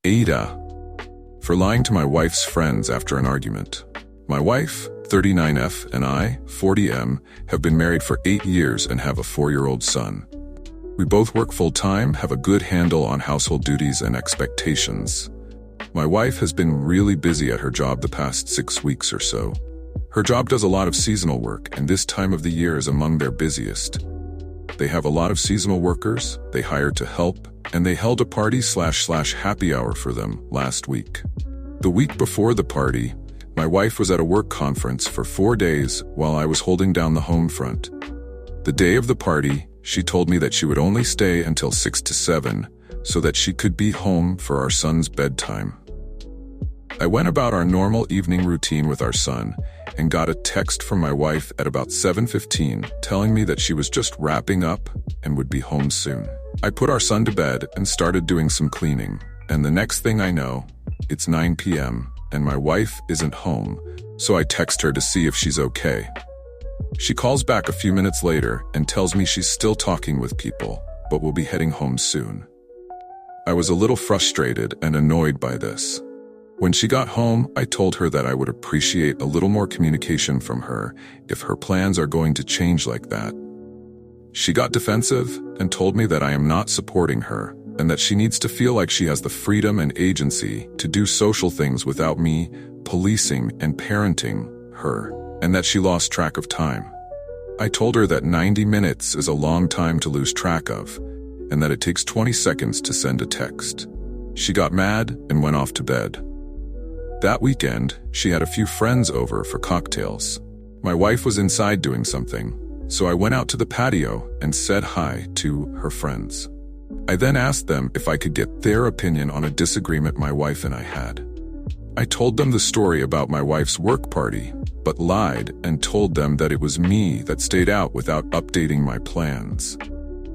AITA for lying to my wife's friends after an argument. My wife, 39F, and I, 40M, have been married for 8 years and have a 4-year-old son. We both work full-time, have a good handle on household duties and expectations. My wife has been really busy at her job the past 6 weeks or so. Her job does a lot of seasonal work, and this time of the year is among their busiest. They have a lot of seasonal workers they hired to help, and they held a party/happy hour for them last week. The week before the party, my wife was at a work conference for 4 days while I was holding down the home front. The day of the party, she told me that she would only stay until 6 to 7 so that she could be home for our son's bedtime. I went about our normal evening routine with our son and got a text from my wife at about 7:15 telling me that she was just wrapping up and would be home soon. I put our son to bed and started doing some cleaning, and the next thing I know, it's 9 p.m. and my wife isn't home, so I text her to see if she's okay. She calls back a few minutes later and tells me she's still talking with people, but will be heading home soon. I was a little frustrated and annoyed by this. When she got home, I told her that I would appreciate a little more communication from her if her plans are going to change like that. She got defensive and told me that I am not supporting her and that she needs to feel like she has the freedom and agency to do social things without me policing and parenting her, and that she lost track of time. I told her that 90 minutes is a long time to lose track of, and that it takes 20 seconds to send a text. She got mad and went off to bed. That weekend, she had a few friends over for cocktails. My wife was inside doing something, so I went out to the patio and said hi to her friends. I then asked them if I could get their opinion on a disagreement my wife and I had. I told them the story about my wife's work party, but lied and told them that it was me that stayed out without updating my plans.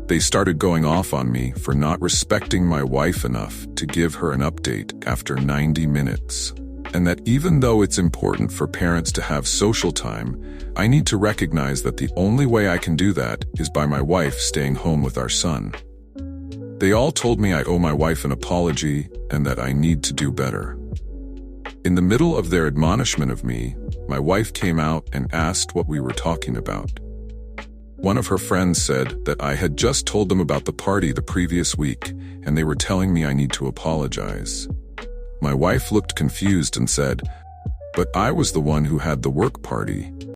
They started going off on me for not respecting my wife enough to give her an update after 90 minutes. And that even though it's important for parents to have social time, I need to recognize that the only way I can do that is by my wife staying home with our son. They all told me I owe my wife an apology and that I need to do better. In the middle of their admonishment of me, my wife came out and asked what we were talking about. One of her friends said that I had just told them about the party the previous week, and they were telling me I need to apologize. My wife looked confused and said, "But I was the one who had the work party."